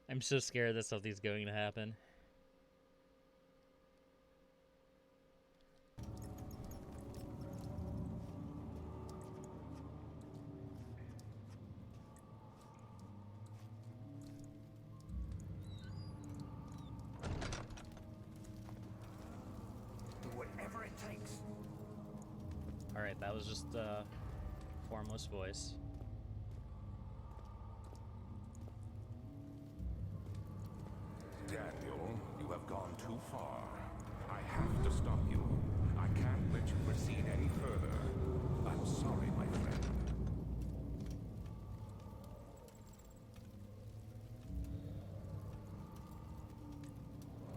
I'm so scared that something's going to happen. Do whatever it takes. Alright, that was just a formless voice. Daniel, you have gone too far. I have to stop you. I can't let you proceed any further. I'm sorry, my friend.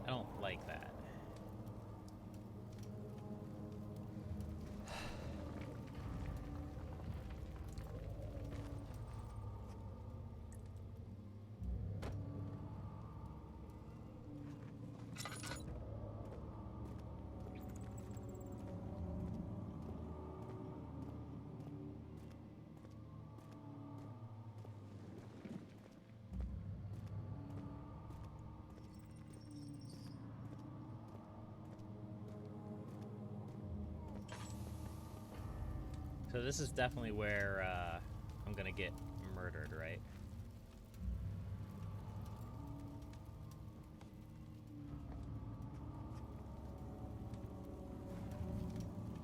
I don't like that. So this is definitely where I'm gonna get murdered, right?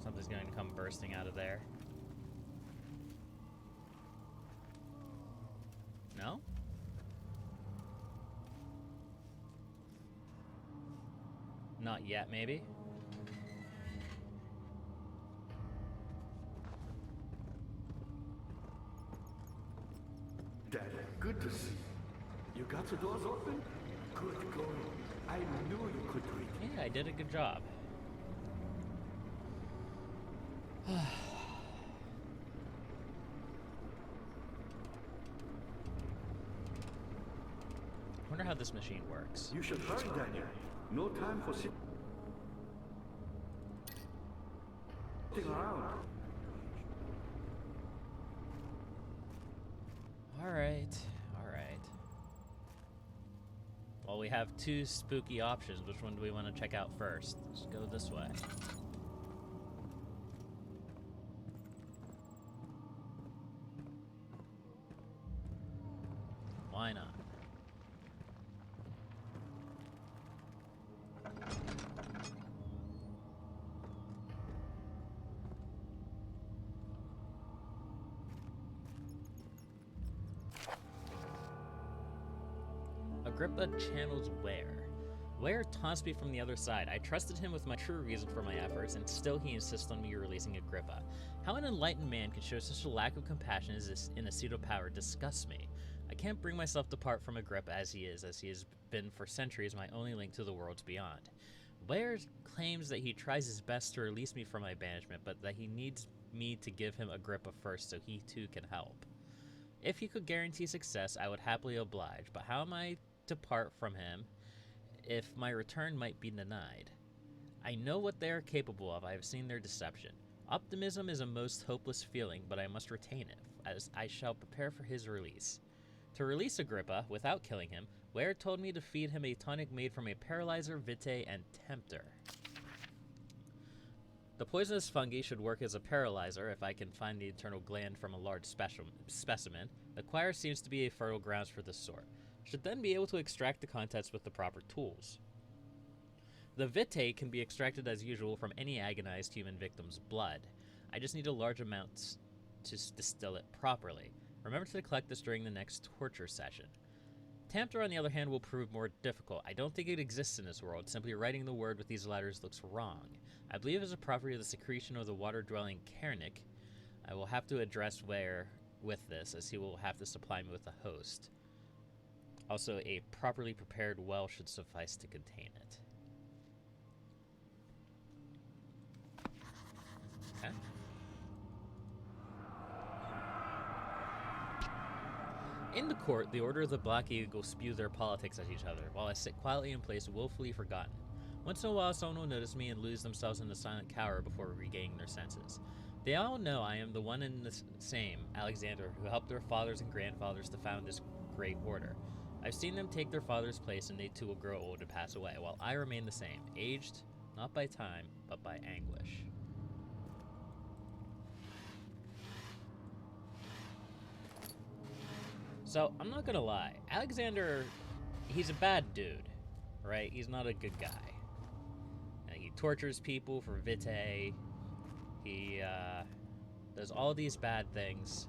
Something's going to come bursting out of there. No? Not yet, maybe? Dad, good to see you. You got the doors open? Good going. I knew you could do it. Yeah, I did a good job. Wonder how this machine works. You should hurry, Daniel. No time for sitting around. Alright, alright. Well, we have two spooky options. Which one do we want to check out first? Let's go this way. Why not? Agrippa channels Ware. Ware taunts me from the other side. I trusted him with my true reason for my efforts, and still he insists on me releasing Agrippa. How an enlightened man can show such a lack of compassion as this in a pseudo-power disgusts me. I can't bring myself to part from Agrippa as he has been for centuries my only link to the worlds beyond. Ware claims that he tries his best to release me from my banishment, but that he needs me to give him Agrippa first so he too can help. If he could guarantee success, I would happily oblige, but how am I to part from him if my return might be denied? I know what they are capable of. I have seen their deception. Optimism is a most hopeless feeling, but I must retain it, as I shall prepare for his release. To release Agrippa, without killing him, Ware told me to feed him a tonic made from a paralyzer, vitae, and tempter. The poisonous fungi should work as a paralyzer if I can find the internal gland from a large specimen. The choir seems to be a fertile grounds for this sort. Should then be able to extract the contents with the proper tools. The vitae can be extracted as usual from any agonized human victim's blood. I just need a large amount to distill it properly. Remember to collect this during the next torture session. Tempter, on the other hand, will prove more difficult. I don't think it exists in this world. Simply writing the word with these letters looks wrong. I believe it is a property of the secretion of the water-dwelling Carnic. I will have to address Ware with this, as he will have to supply me with a host. Also, a properly prepared well should suffice to contain it. Okay. In the court, the Order of the Black Eagle spew their politics at each other, while I sit quietly in place, woefully forgotten. Once in a while, someone will notice me and lose themselves in a silent cower before regaining their senses. They all know I am the one and the same Alexander who helped their fathers and grandfathers to found this great order. I've seen them take their father's place, and they too will grow old and pass away, while I remain the same, aged not by time, but by anguish. So, I'm not gonna lie, Alexander, he's a bad dude, right? He's not a good guy. He tortures people for vitae. He does all these bad things.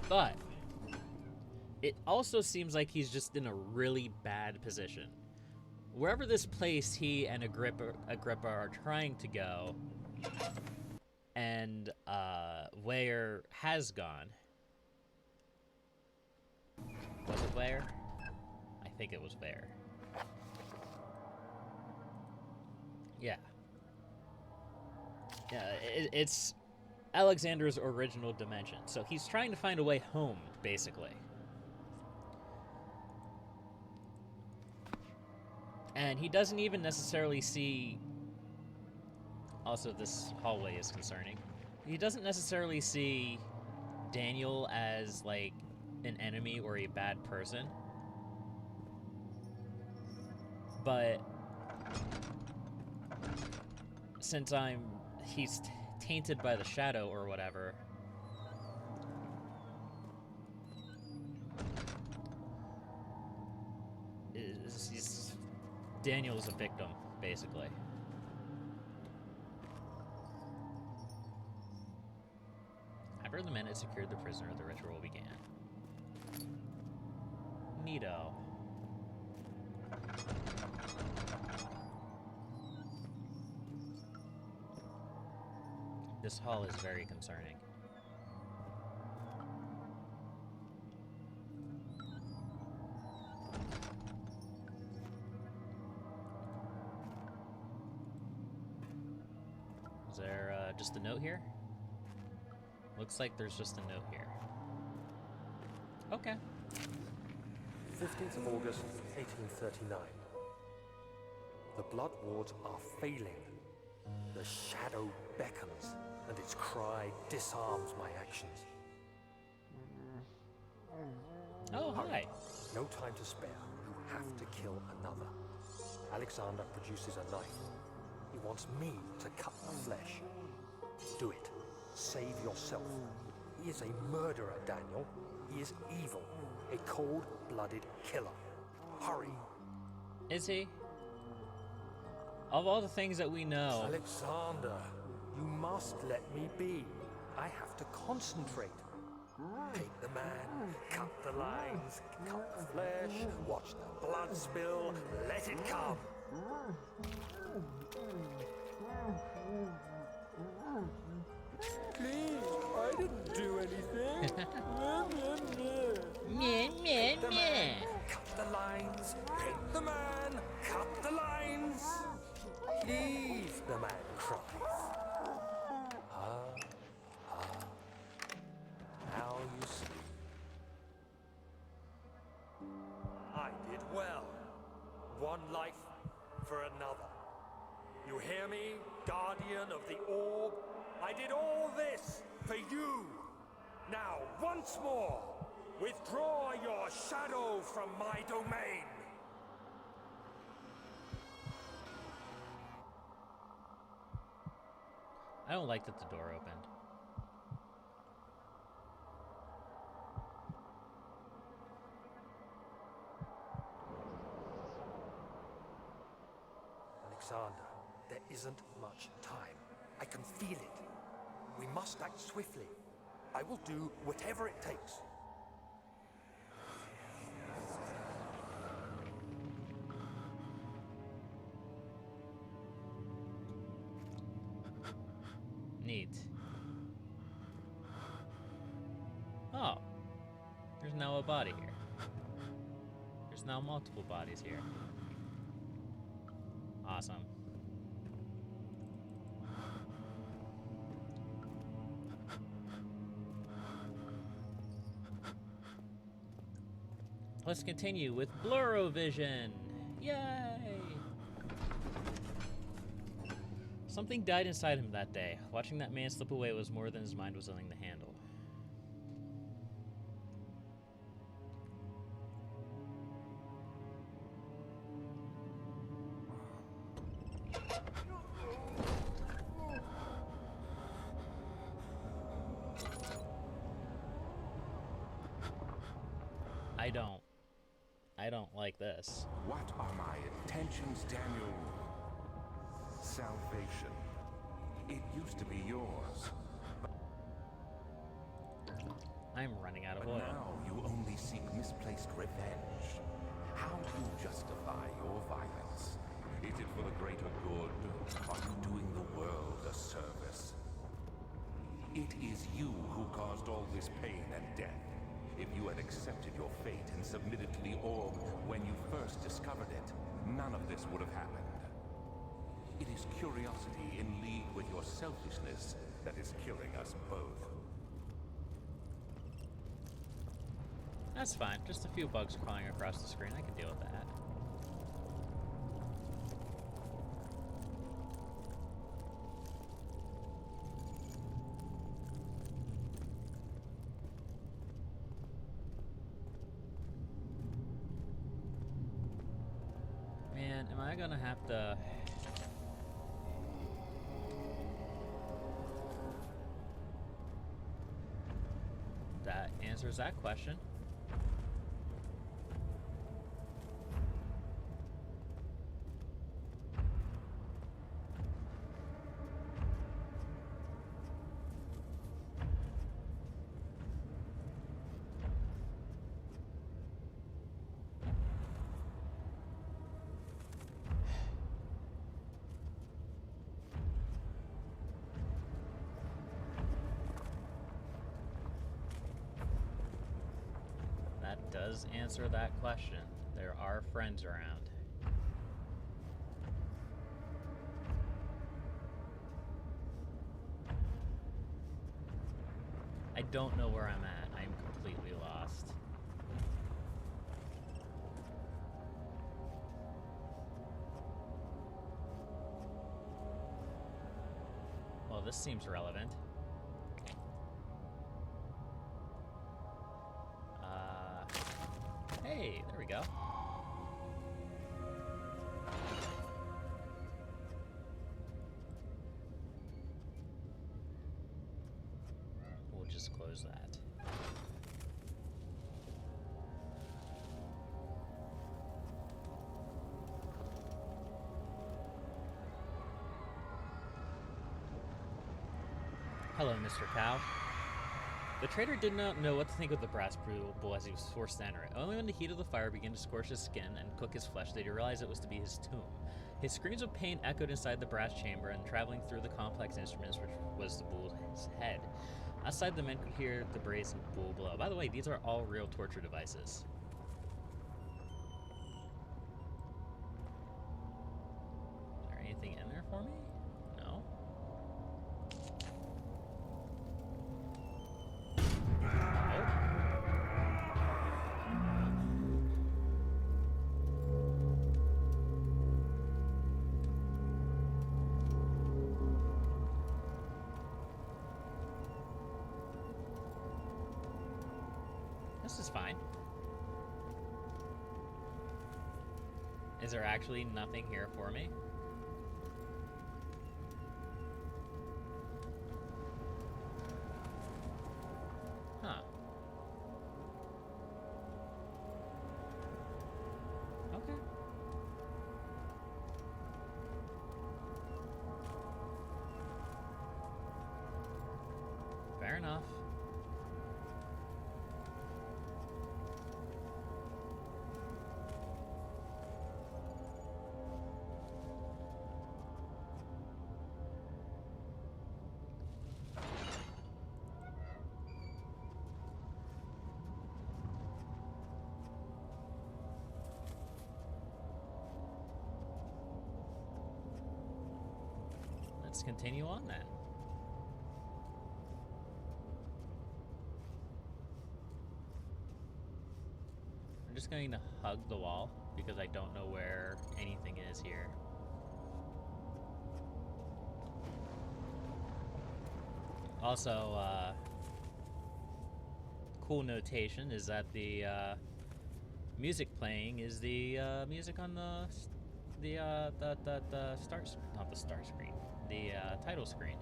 But it also seems like he's just in a really bad position. Wherever this place he and Agrippa are trying to go, and where has gone. Was it where? I think it was where. Yeah. Yeah, it's Alexander's original dimension. So he's trying to find a way home, basically. And he doesn't even necessarily see... Also, this hallway is concerning. He doesn't necessarily see Daniel as, like, an enemy or a bad person. But... since he's tainted by the shadow or whatever, Daniel's a victim, basically. After the men had secured the prisoner, the ritual began. Neato. This hall is very concerning. Is there just a note here? Looks like there's just a note here. Okay. 15th of August, 1839. The blood wards are failing. The shadow beckons, and its cry disarms my actions. Oh, hi. No time to spare. You have to kill another. Alexander produces a knife. He wants me to cut the flesh. Do it. Save yourself. He is a murderer, Daniel. He is evil. A cold-blooded killer. Hurry. Is he? Of all the things that we know... Alexander, you must let me be. I have to concentrate. Take the man, cut the lines, cut the flesh, watch the blood spill, let it come. Please, I didn't do anything. Meh, meh, meh. Cut the lines, hit the man, cut the lines. Please, the man cries. Now you see. I did well. One life for another. You hear me, guardian of the orb? I did all this for you. Now, once more, withdraw your shadow from my domain. I don't like that the door opened. Alexander, there isn't much time. I can feel it. We must act swiftly. I will do whatever it takes. Neat. Oh. There's now a body here. There's now multiple bodies here. Awesome. Let's continue with Blurrovision. Yay! Something died inside him that day. Watching that man slip away was more than his mind was willing to handle. I don't like this. What are my intentions, Daniel? Salvation. It used to be yours. I'm running out of But oil. now you only seek misplaced revenge. How do you justify your violence? Is it for the greater good? Are you doing the world a service? It is you who caused all this pain and death. If you had accepted your fate and submitted to the orb when you first discovered it, none of this would have happened. It is curiosity in league with your selfishness that is killing us both. That's fine. Just a few bugs crawling across the screen. I can deal with that. Man, am I gonna have to... That answers that question. That does answer that question. There are friends around. I don't know where I'm at. I'm completely lost. Well, this seems relevant. Hey, there we go. We'll just close that. Hello, Mr. Cow. The trader did not know what to think of the brass bull as he was forced to enter it. Only when the heat of the fire began to scorch his skin and cook his flesh did he realize it was to be his tomb. His screams of pain echoed inside the brass chamber and traveling through the complex instruments which was the bull's head. Outside, the men could hear the brazen bull blow. By the way, these are all real torture devices. Is there anything in there for me? No. This is fine. Is there actually nothing here for me? Huh. Okay. Fair enough. Let's continue on then. I'm just going to hug the wall because I don't know where anything is here. Also, cool notation is that the music playing is the music on the start, not the start screen, the title screen.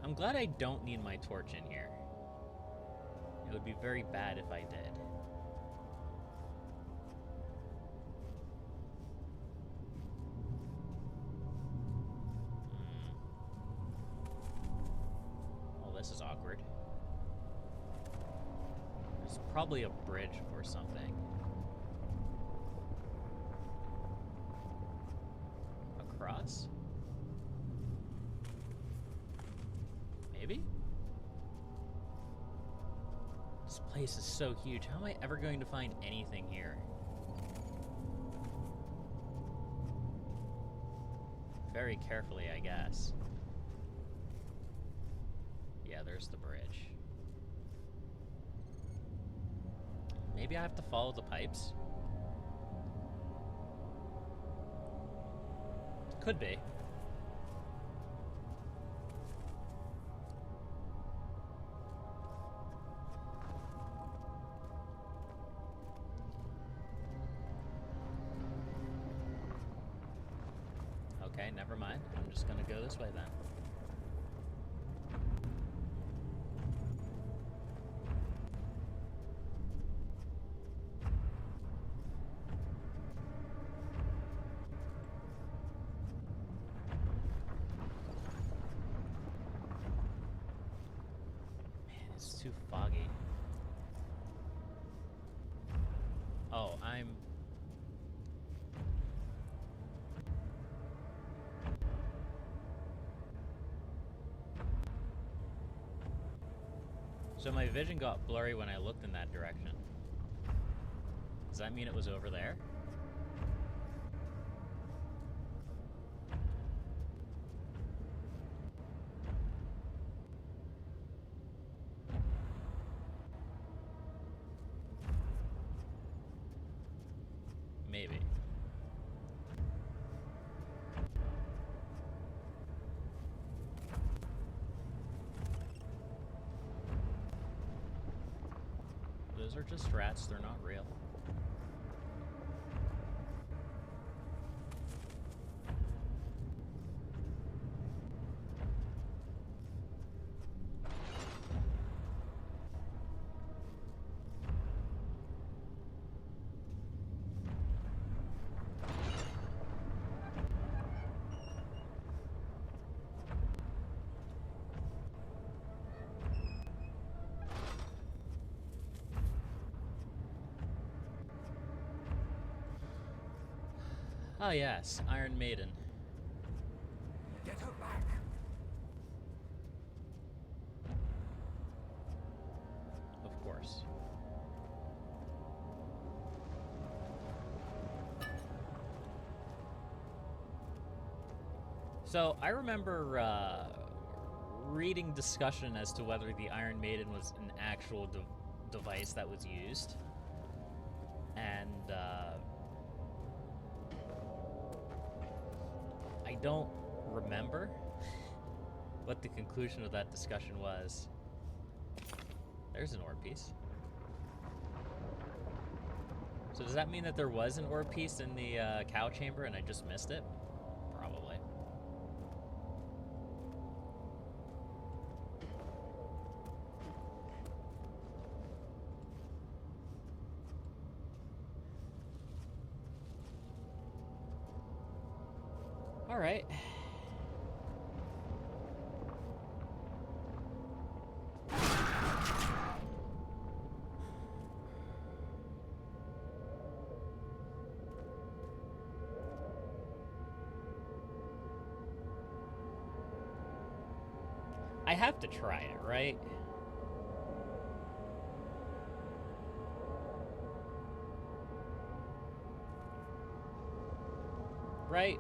I'm glad I don't need my torch in here. It would be very bad if I did. Well, this is awkward. There's probably a bridge or something. Across? Maybe? This place is so huge. How am I ever going to find anything here? Very carefully, I guess. Yeah, there's the bridge. Maybe I have to follow the pipes? Could be. Okay, never mind. I'm just gonna go this way then. Man, it's too foggy. Oh, I'm... So my vision got blurry when I looked in that direction. Does that mean it was over there? Maybe. Those are just rats, they're not real. Oh yes, Iron Maiden. Get her back. Of course. So, I remember reading discussion as to whether the Iron Maiden was an actual device that was used. And, I don't remember what the conclusion of that discussion was. There's an orb piece. So does that mean that there was an orb piece in the cow chamber and I just missed it? Probably. All right. I have to try it, right? Right?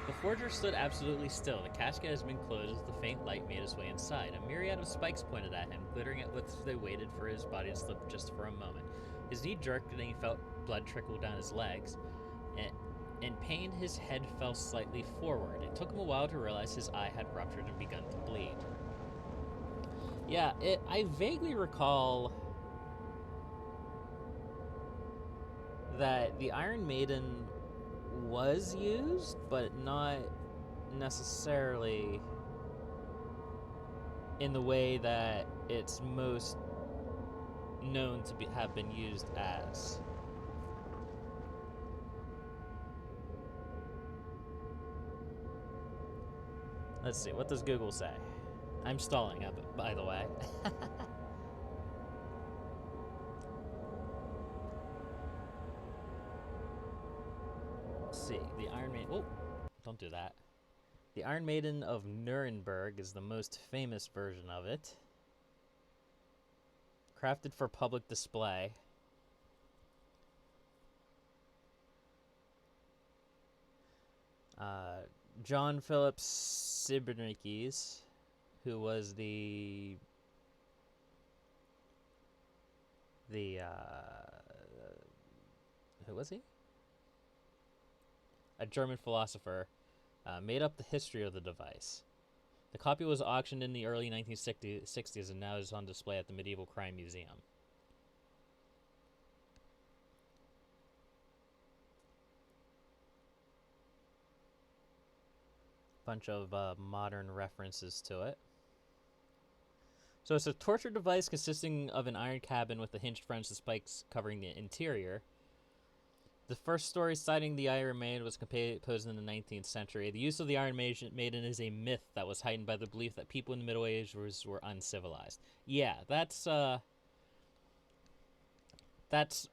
The forger stood absolutely still. The casket has been closed as the faint light made its way inside. A myriad of spikes pointed at him, glittering at which they waited for his body to slip just for a moment. His knee jerked and he felt blood trickle down his legs. In pain, his head fell slightly forward. It took him a while to realize his eye had ruptured and begun to bleed. Yeah, I vaguely recall that the Iron Maiden was used, but not necessarily in the way that it's most known to have been used as. Let's see, what does Google say? I'm stalling, by the way. Let's see, the Iron Maiden... Oh, don't do that. The Iron Maiden of Nuremberg is the most famous version of it. Crafted for public display. John Philip Siebenkees, who was the who was he? A German philosopher, made up the history of the device. The copy was auctioned in the early 1960s and now is on display at the Medieval Crime Museum. Bunch of modern references to it. So it's a torture device consisting of an iron cabin with a hinged French spikes covering the interior. The first story citing the Iron Maiden was composed in the 19th century. The use of the Iron Maiden is a myth that was heightened by the belief that people in the Middle Ages were uncivilized. Yeah, that's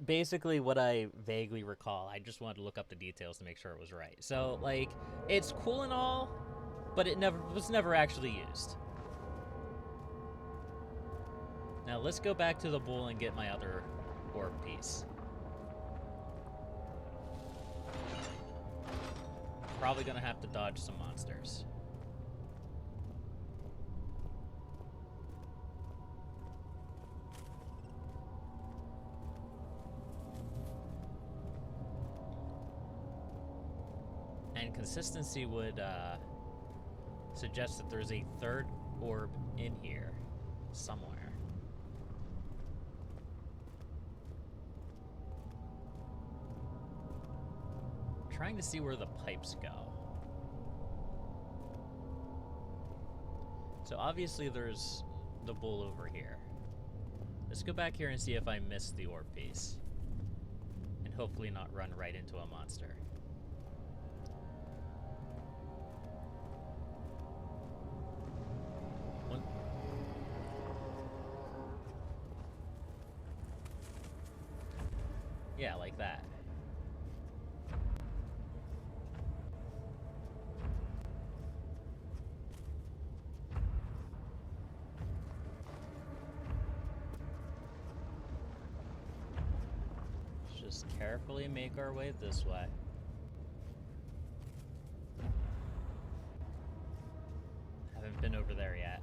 basically what I vaguely recall. I just wanted to look up the details to make sure it was right. So, like, it's cool and all, but it was never actually used. Now, let's go back to the bull and get my other orb piece. Probably gonna have to dodge some monsters. And consistency would suggest that there's a third orb in here somewhere. Trying to see where the pipes go. So obviously there's the bull over here. Let's go back here and see if I missed the orb piece. And hopefully not run right into a monster. Yeah, like that. Let's just carefully make our way this way. Haven't been over there yet.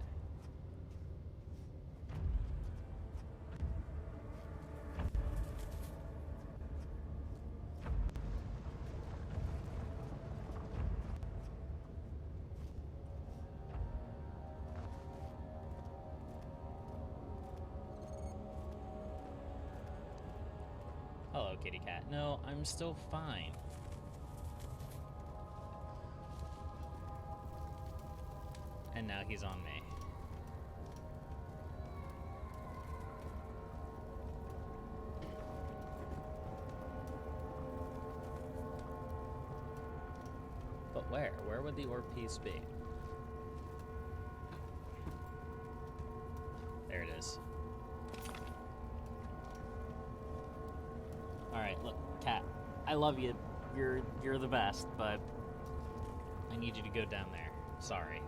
Hello, kitty cat. No, I'm still fine. And now he's on me. But where? Where would the orb piece be? There it is. Alright, look, cat. I love you. You're the best, but I need you to go down there. Sorry.